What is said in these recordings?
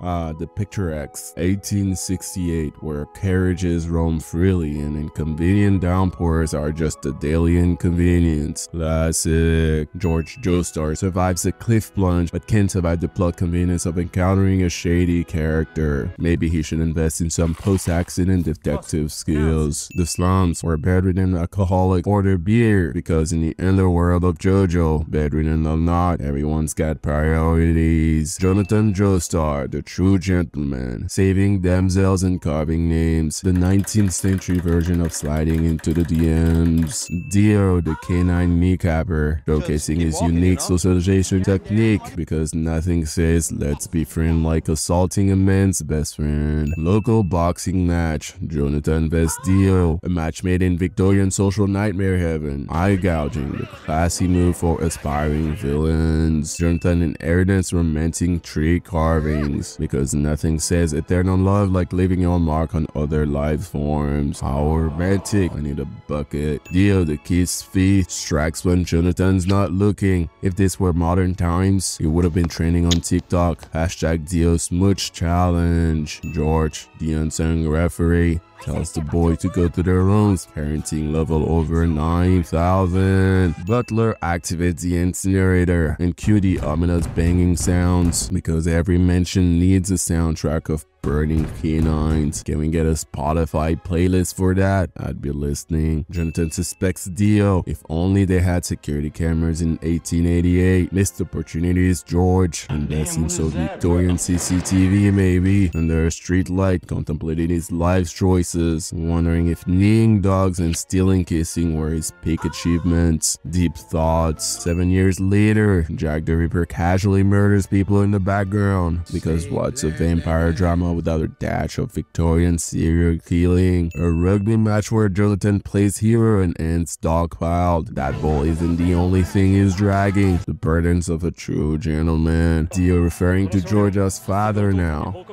The Picture X, 1868, where carriages roam freely and inconvenient downpours are just a daily inconvenience. Classic. George Joestar survives a cliff plunge but can't survive the plot convenience of encountering a shady character. Maybe he should invest in some post-accident detective skills. The slums, where bedridden alcoholic order beer, because in the underworld of JoJo, bedridden or not, everyone's got priorities. Jonathan Joestar, the true gentleman, saving damsels and carving names, the 19th century version of sliding into the DMs. Dio, the canine kneecapper, showcasing his unique socialization technique, because nothing says let's be friends like assaulting a man's best friend. Local boxing match, Jonathan vs Dio, a match made in Victorian social nightmare heaven. Eye gouging, the classy move for aspiring villains. Jonathan inheritance romantic tree carvings, because nothing says eternal love like leaving your mark on other life forms. How romantic, I need a bucket. Dio, the kiss feet, strikes when Jonathan's not looking. If this were modern times, it would have been trending on TikTok. Hashtag Dio Smooch Challenge. George, the unsung referee, tells the boy to go to their rooms. Parenting level over 9,000. Butler activates the incinerator and cue the ominous banging sounds, because every mansion needs a soundtrack of burning canines. Can we get a Spotify playlist for that? I'd be listening. Jonathan suspects Dio. If only they had security cameras in 1888. Missed opportunities, George. Invest in some Victorian CCTV maybe. Under a street light, contemplating his life's choices, wondering if kneeing dogs and stealing kissing were his peak achievements. Deep thoughts. 7 years later, Jack the Ripper casually murders people in the background, because what's a vampire drama without a dash of Victorian serial killing? A rugby match where Jonathan plays hero and ends dogpiled. That ball isn't the only thing he's dragging. The burdens of a true gentleman. Dio referring to George as father now.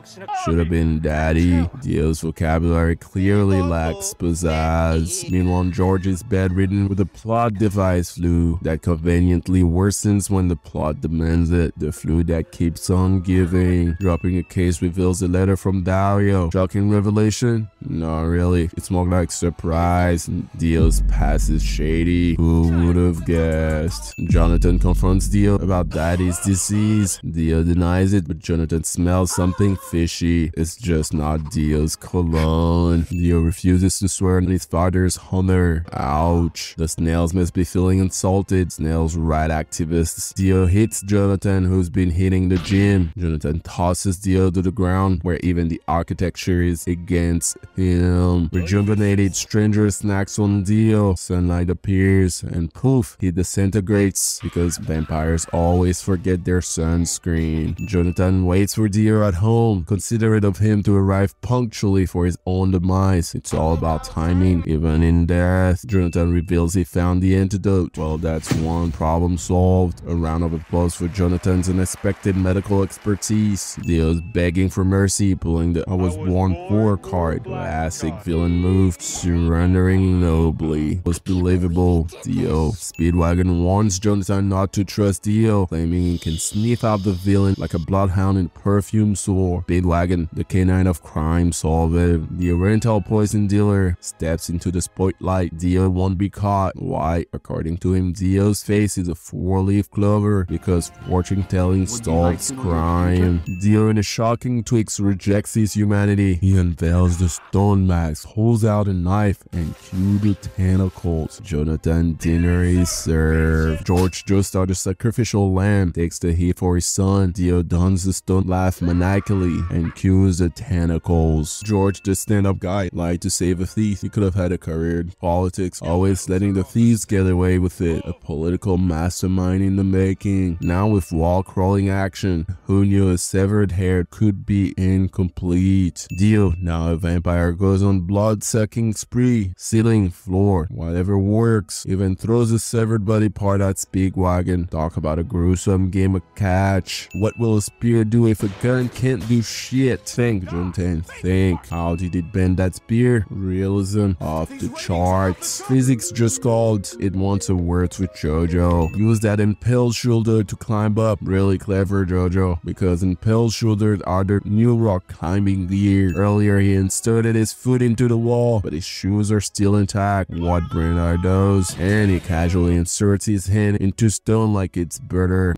Should have been daddy. Dio's vocabulary clearly lacks pizzazz. Meanwhile, George is bedridden with a plot device flu that conveniently worsens when the plot demands it. The flu that keeps on giving. Dropping a case reveals a letter from Dario. Shocking revelation? Not really. It's more like surprise. Dio's past is shady. Who would have guessed? Jonathan confronts Dio about daddy's disease. Dio denies it, but Jonathan smells something fishy. It's just not Dio's cologne. Dio refuses to swear on his father's honor. Ouch. The snails must be feeling insulted. Snails right activists. Dio hits Jonathan, who's been hitting the gym. Jonathan tosses Dio to the ground, where even the architecture is against him. Rejuvenated stranger snacks on Dio. Sunlight appears and poof, he disintegrates, because vampires always forget their sunscreen. Jonathan waits for Dio at home, considerate of him to arrive punctually for his own demise. It's all about timing, even in death. Jonathan reveals he found the antidote. Well, that's one problem solved. A round of applause for Jonathan's unexpected medical expertise. Dio's begging for mercy, pulling the I was born poor card. Classic villain move. Surrendering nobly. Was believable. Dio. Speedwagon warns Jonathan not to trust Dio, claiming he can sniff out the villain like a bloodhound in perfume sore. Speedwagon, the canine of crime, solve it. The rental poison dealer steps into the spotlight. Dio won't be caught. Why? According to him, Dio's face is a four-leaf clover, because fortune telling stalls crime. Dio, in a shocking twist, rejects his humanity. He unveils the stone mask, holds out a knife, and cue the tentacles. Jonathan, dinner is served. George Joestar, the sacrificial lamb, takes the heat for his son. Dio dons the stone laugh maniacally and cues the tentacles. George, the stand-up guy, lied to save a thief. He could have had a career in politics, always letting the thieves get away with it. A political mastermind in the making. Now with wall-crawling action, who knew a severed hair could be in mission complete. Dio, now a vampire, goes on blood-sucking spree, ceiling, floor, whatever works. Even throws a severed body part at Speedwagon. Talk about a gruesome game of catch. What will a spear do if a gun can't do shit? Think, Junten, think. How did it bend that spear? Realism off the charts. Physics just called. It wants a word with JoJo. Use that impelled shoulder to climb up. Really clever, JoJo, because impelled shoulders are the new rock climbing gear. Earlier he inserted his foot into the wall, but his shoes are still intact. What brand are those? And he casually inserts his hand into stone like it's butter.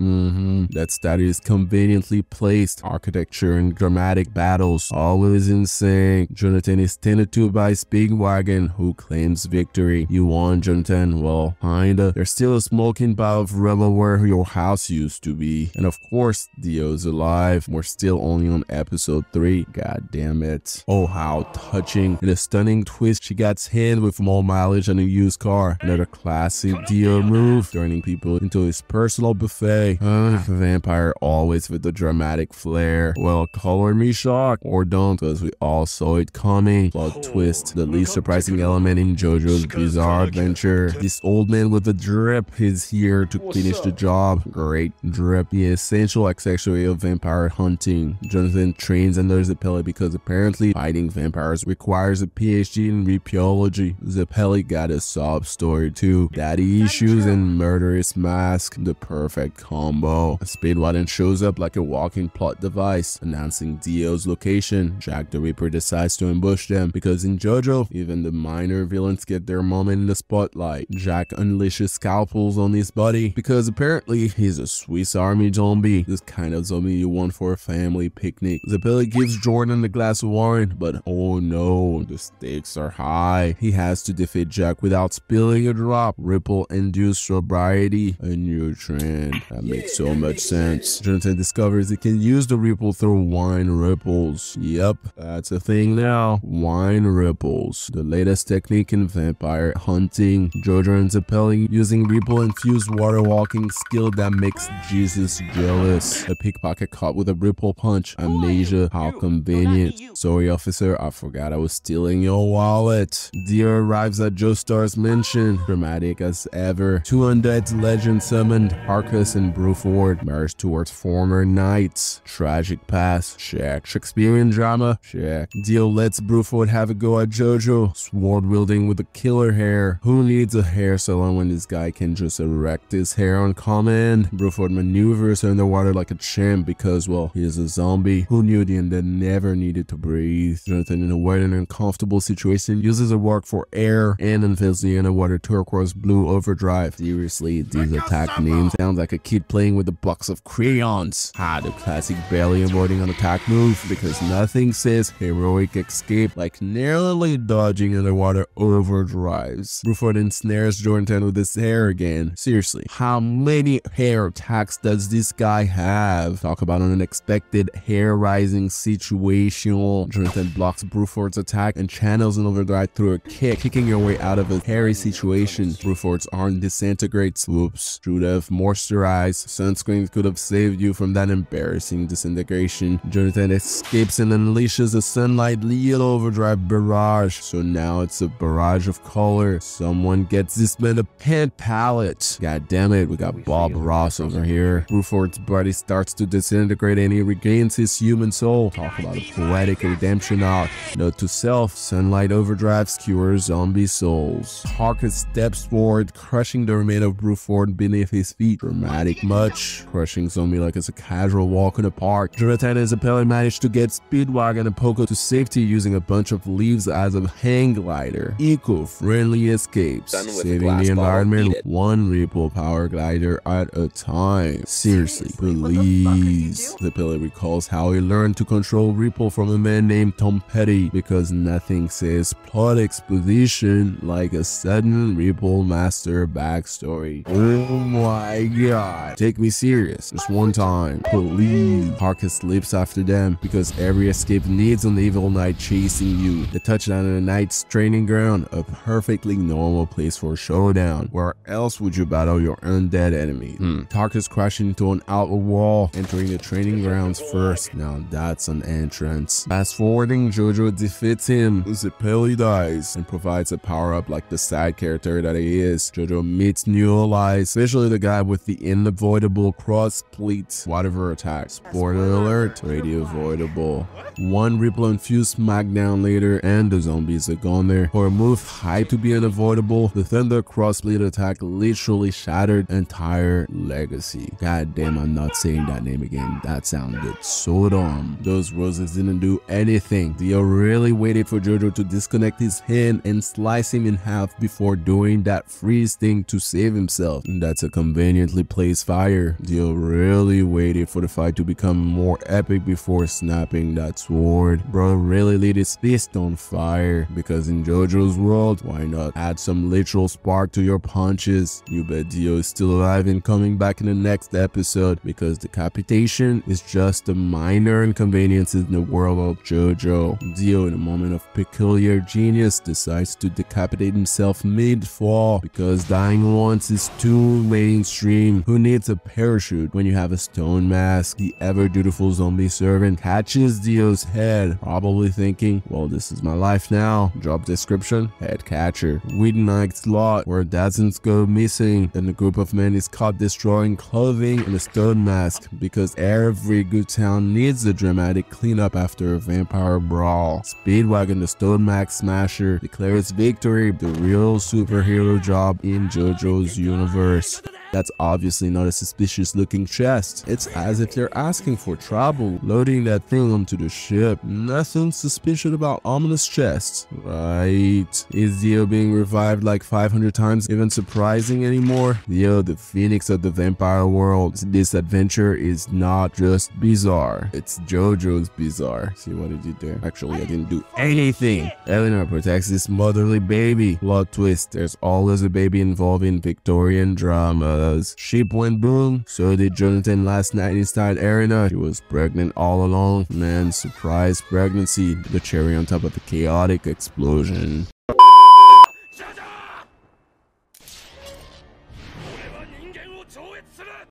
That statue is conveniently placed. Architecture and dramatic battles, always in sync. Jonathan is tended to by Speedwagon, who claims victory. You won, Jonathan? Well, kinda. There's still a smoking pile of rubble where your house used to be. And of course, Dio's alive. We're still only on episode 3. God damn it. Oh, how touching. In a stunning twist, she gets hit with more mileage than a used car. Another classic Dio move, turning people into his personal buffet. Vampire always with the dramatic flair. Well, color me shocked, or don't, because we all saw it coming. Plot twist, the least surprising element in JoJo's bizarre adventure. This old man with the drip is here to finish the job. Great drip, the essential accessory of vampire hunting. Jonathan trains under Zeppeli because apparently fighting vampires requires a PhD in rheology. Zeppeli got a sob story too. Daddy issues and murderous mask, the perfect combo. Speedwagon shows up like a walking plot device, announcing Dio's location. Jack the Ripper decides to ambush them because in JoJo, even the minor villains get their moment in the spotlight. Jack unleashes scalpels on his buddy because apparently he's a Swiss Army zombie, this kind of zombie you want for a family picnic. Zeppeli gives Jordan a glass of wine, but oh no, the stakes are high. He has to defeat Jack without spilling a drop. Ripple-induced sobriety, a new trend. That makes so much sense. Jonathan discovers he can use the ripple through wine ripples. Yep, that's a thing now. Wine ripples, the latest technique in vampire hunting. JoJo and Zeppeli using ripple-infused water walking skill that makes Jesus jealous. A pickpocket caught with a ripple punch. Amnesia, how convenient. Sorry officer, I forgot I was stealing your wallet. Dio arrives at Joestar's mansion, dramatic as ever. Two undead legends summoned, Harkus and Bruford, march towards former knights. Tragic past, check. Shakespearean drama, check. Dio lets Bruford have a go at JoJo, sword wielding with a killer hair. Who needs a hair salon when this guy can just erect his hair on command? Bruford maneuvers underwater like a champ because, well, he's a zombie. Who knew the undead never needed to breathe? Jonathan, in a weird and uncomfortable situation, uses a work for air and unveils the underwater turquoise blue overdrive. Seriously, these attack names sound like a kid playing with a box of crayons. The classic barely avoiding an attack move, because nothing says heroic escape like narrowly dodging underwater overdrives. Bruford ensnares Jonathan with his hair again. Seriously, how many hair attacks does this guy have? Talk about an unexpected hair rising situation. Jonathan blocks Bruford's attack and channels an overdrive through a kick, kicking your way out of a hairy situation. Bruford's arm disintegrates. Whoops. Should have moisturized. Sunscreen could have saved you from that embarrassing disintegration. Jonathan escapes and unleashes a sunlight lethal overdrive barrage. So now it's a barrage of color. Someone gets this man a pant palette. God damn it, we got Bob Ross over here. Bruford's body starts to disintegrate and he regains his human soul. Talk about a poetic redemption arc. Note to self, sunlight overdrive skewers zombie souls. Harkus steps forward, crushing the remain of Bruford beneath his feet. Dramatic much. Crushing zombie like it's a casual walk in the park. Jonathan and Zeppeli manage to get Speedwagon and Poco to safety using a bunch of leaves as a hang glider. Eco-friendly escapes, saving the environment one ripple power glider at a time. Seriously, please. Zeppeli recalls how he learned to control ripple from a man named Tom Petty, because nothing says plot exposition like a sudden ripple master backstory. Oh my god. Take me serious. Just one time. Please. Harkus leaps after them because every escape needs an evil knight chasing you. The touchdown in the knight's training ground, a perfectly normal place for a showdown. Where else would you battle your undead enemy? Harkus crashed into an outer wall, entering the training grounds first. Now that That's an entrance. Fast forwarding, JoJo defeats him, Zeppeli dies, and provides a power-up like the side character that he is. JoJo meets new allies, especially the guy with the unavoidable cross-split whatever attack. Spoiler alert, already avoidable. One Ripple-infused smackdown later and the zombies are gone there. For a move hyped to be unavoidable, the Thunder cross-split attack literally shattered entire legacy. God damn, I'm not saying that name again. That sounded so dumb. Those roses didn't do anything. Dio really waited for JoJo to disconnect his hand and slice him in half before doing that freeze thing to save himself. That's a conveniently placed fire. Dio really waited for the fight to become more epic before snapping that sword. Bro really lit his fist on fire, because in JoJo's world, why not add some literal spark to your punches? You bet Dio is still alive and coming back in the next episode, because decapitation is just a minor inconvenience in the world of JoJo. Dio, in a moment of peculiar genius, decides to decapitate himself mid-fall, because dying once is too mainstream. Who needs a parachute when you have a stone mask? The ever-dutiful zombie servant catches Dio's head, probably thinking, well, this is my life now. Job description, head catcher. Weeknight slot, where dozens go missing. Then a group of men is caught destroying clothing and a stone mask, because every good town needs a dramatic cleanup after a vampire brawl. Speedwagon, the stone mask smasher, declares victory, the real superhero job in JoJo's universe. That's obviously not a suspicious looking chest. It's as if they're asking for trouble, loading that thing onto the ship. Nothing suspicious about ominous chests, right? Is Dio being revived like 500 times even surprising anymore? Dio, the phoenix of the vampire world. This adventure is not just bizarre, it's JoJo's bizarre. See what I did there? Actually, I didn't do anything. Eleanor protects this motherly baby. Plot twist, there's always a baby involved in Victorian drama. Ship went boom, so did Jonathan last night inside Arena. She was pregnant all along. Man, surprise pregnancy, the cherry on top of the chaotic explosion.